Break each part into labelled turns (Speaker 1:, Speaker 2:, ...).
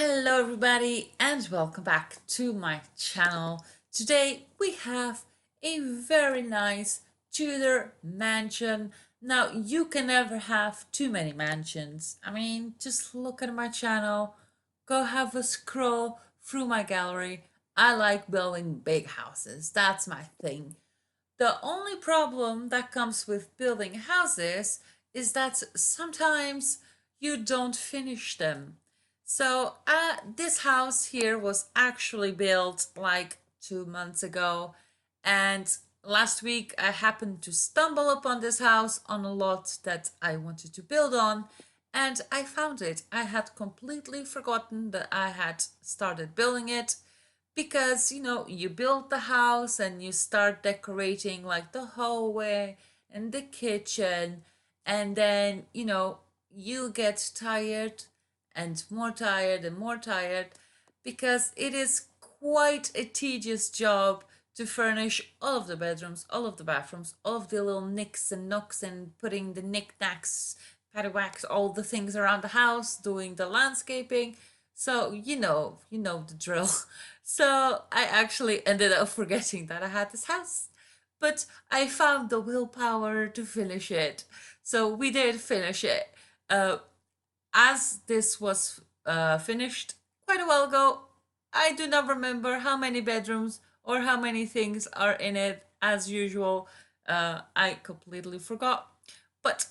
Speaker 1: Hello everybody and welcome back to my channel. Today we have a very nice Tudor mansion. Now you can never have too many mansions. I mean, just look at my channel, go have a scroll through my gallery. I like building big houses. That's my thing. The only problem that comes with building houses is that sometimes you don't finish them. So this house here was actually built like 2 months ago, and last week I happened to stumble upon this house on a lot that I wanted to build on, and I found it. I had completely forgotten that I had started building it because you build the house and you start decorating like the hallway and the kitchen, and then you get tired and more tired and more tired because it is quite a tedious job to furnish all of the bedrooms, all of the bathrooms, all of the little nicks and nooks, and putting the knickknacks, paddywhacks, all the things around the house, doing the landscaping. So you know the drill. So I actually ended up forgetting that I had this house, but I found the willpower to finish it. So we did finish it. As this was finished quite a while ago, I do not remember how many bedrooms or how many things are in it. As usual, I completely forgot. But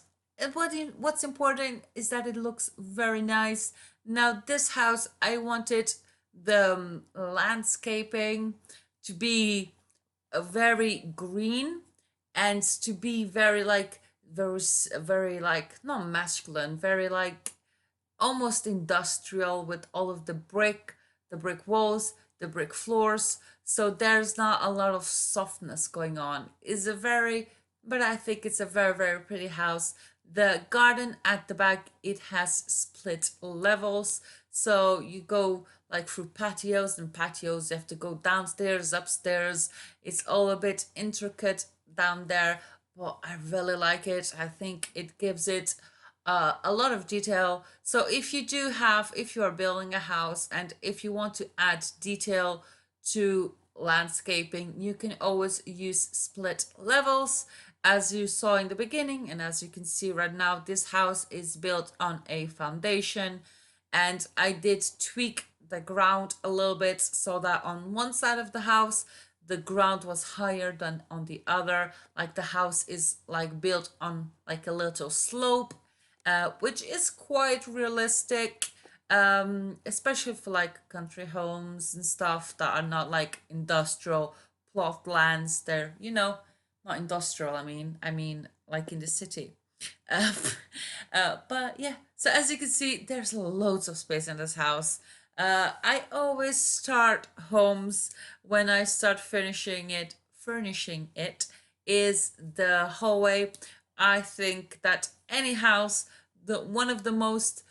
Speaker 1: what's important is that it looks very nice. Now, this house, I wanted the landscaping to be very green and to be very like very like not masculine, very like almost industrial, with all of the brick walls, the brick floors. So there's not a lot of softness going on. But I think it's a very, very pretty house. The garden at the back, it has split levels. So you go like through patios and patios. You have to go downstairs, upstairs. It's all a bit intricate down there, but I really like it. I think it gives it a lot of detail. So if you are building a house and if you want to add detail to landscaping, you can always use split levels, as you saw in the beginning. And as you can see right now, this house is built on a foundation, and I did tweak the ground a little bit so that on one side of the house the ground was higher than on the other. Like the house is like built on like a little slope, which is quite realistic, especially for like country homes and stuff that are not like industrial plot lands. They're, not industrial. I mean like in the city. Um, but yeah, so as you can see, there's loads of space in this house. I always start homes when I start furnishing it is the hallway. I think that any house, the one of the most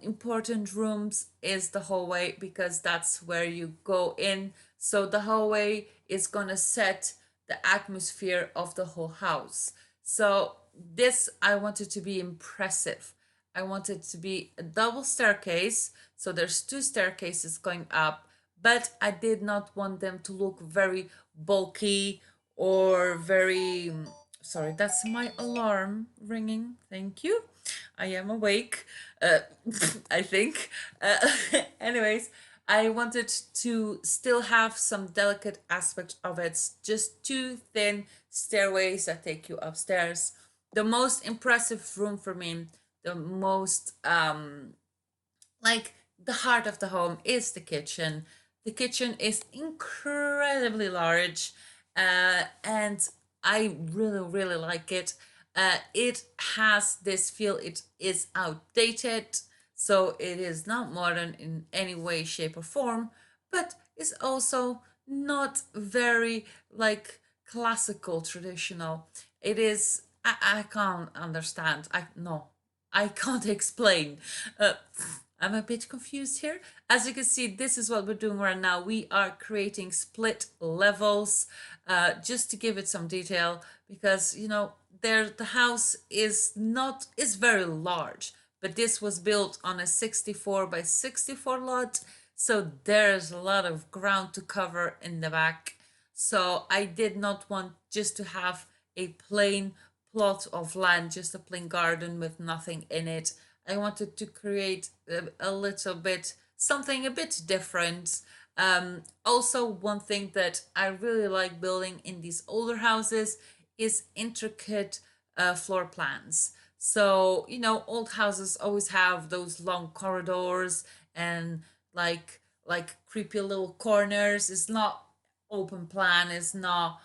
Speaker 1: important rooms is the hallway, because that's where you go in. So the hallway is gonna set the atmosphere of the whole house. So this, I wanted to be impressive. I wanted to be a double staircase. So there's two staircases going up, but I did not want them to look very bulky or very, sorry, that's my alarm ringing. Thank you. I am awake, uh, I think. Uh, anyways, I wanted to still have some delicate aspect of it. Just two thin stairways that take you upstairs. The most impressive room for me, the most like the heart of the home, is the kitchen. The kitchen is incredibly large, and I really, really like it. It has this feel, it is outdated, so it is not modern in any way, shape, or form, but is also not very like classical, traditional. It is, I can't understand. I can't explain. Uh, I'm a bit confused here. As you can see, this is what we're doing right now. We are creating split levels, just to give it some detail, because there the house is very large, but this was built on a 64 by 64 lot, so there's a lot of ground to cover in the back. So I did not want just to have a plain plot of land, just a plain garden with nothing in it. I wanted to create a little bit something a bit different. Also, one thing that I really like building in these older houses is intricate floor plans. So, you know, old houses always have those long corridors and like creepy little corners. It's not open plan, it's not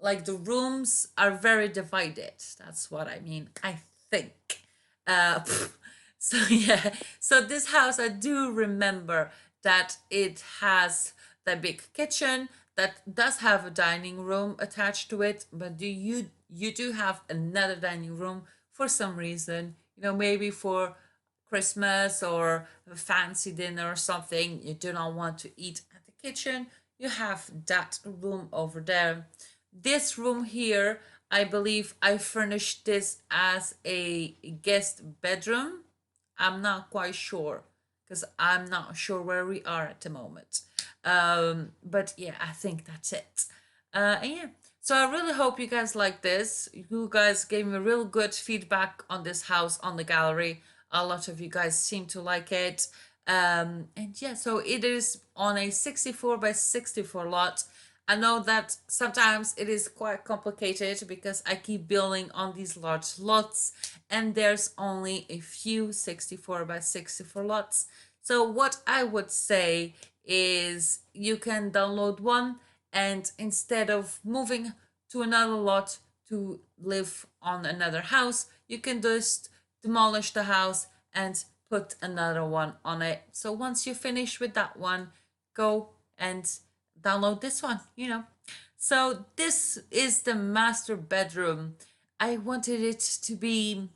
Speaker 1: like the rooms are very divided. That's what I mean, I think. Uh, so yeah, so this house I do remember that it has the big kitchen that does have a dining room attached to it, but you do have another dining room for some reason. You know, maybe for Christmas or a fancy dinner or something. You do not want to eat at the kitchen. You have that room over there. This room here, I believe I furnished this as a guest bedroom. I'm not quite sure because I'm not sure where we are at the moment. But yeah, I think that's it. And yeah, so I really hope you guys like this. You guys gave me real good feedback on this house on the gallery. A lot of you guys seem to like it. And yeah, so it is on a 64 by 64 lot. I know that sometimes it is quite complicated because I keep building on these large lots and there's only a few 64 by 64 lots. So what I would say is you can download one and instead of moving to another lot to live on another house, you can just demolish the house and put another one on it. So once you finish with that one, go and download this one, you know. So this is the master bedroom. I wanted it to be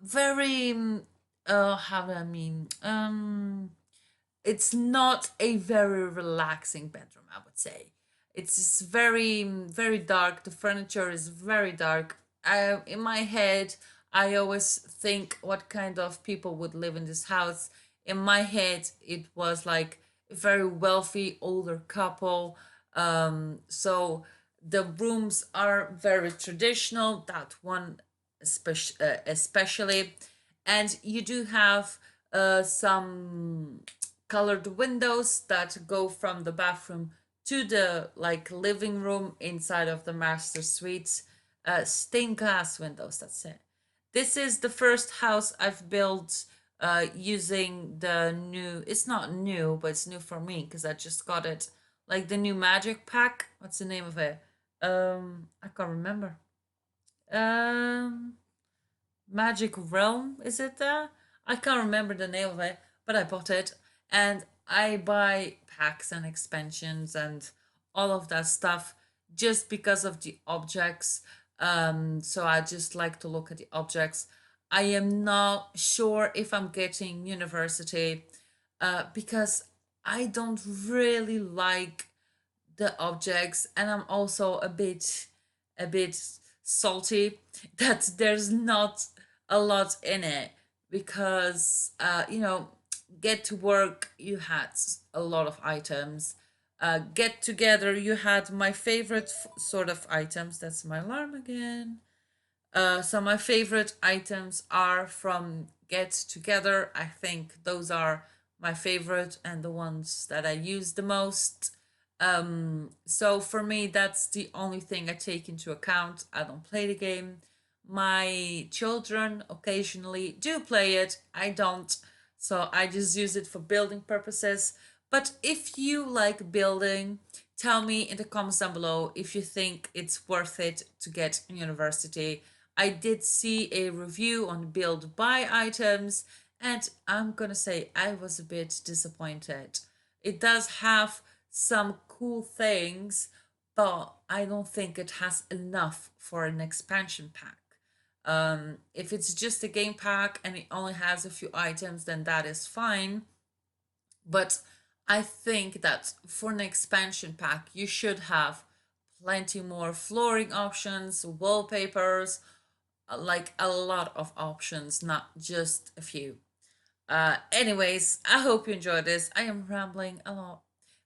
Speaker 1: very how do I mean? It's not a very relaxing bedroom, I would say. It's very dark. The furniture is very dark. In my head, I always think what kind of people would live in this house. In my head, it was like a very wealthy older couple. So the rooms are very traditional. That one especially, and you do have some colored windows that go from the bathroom to the like living room inside of the master suite. Stained glass windows, that's it. This is the first house I've built using the new, it's not new, but it's new for me because I just got it, like the new magic pack. What's the name of it? I can't remember. um Magic Realm, is it there? I can't remember the name of it, but I bought it. And I buy packs and expansions and all of that stuff just because of the objects. So I just like to look at the objects. I am not sure if I'm getting university because I don't really like the objects, and I'm also a bit salty that there's not a lot in it because you know, get to work you had a lot of items, get together you had my favorite sort of items. That's my alarm again. So my favorite items are from Get Together. I think those are my favorite and the ones that I use the most. So for me, that's the only thing I take into account. I don't play the game. My children occasionally do play it. I don't. So I just use it for building purposes. But if you like building, tell me in the comments down below if you think it's worth it to get a university. I did see a review on build buy items, and I'm gonna say I was a bit disappointed. It does have some cool things, but I don't think it has enough for an expansion pack. If it's just a game pack and it only has a few items, then that is fine. But I think that for an expansion pack, you should have plenty more flooring options, wallpapers, like a lot of options, not just a few. Anyways, I hope you enjoyed this. I am rambling a lot.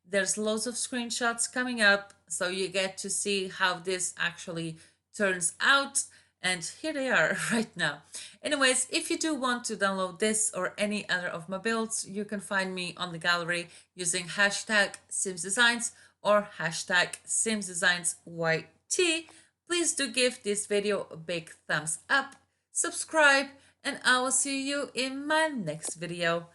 Speaker 1: There's loads of screenshots coming up, so you get to see how this actually turns out. And here they are right now. Anyways, if you do want to download this or any other of my builds, you can find me on the gallery using hashtag simsdesigns or hashtag simsdesignsyt. Please do give this video a big thumbs up, subscribe, and I will see you in my next video.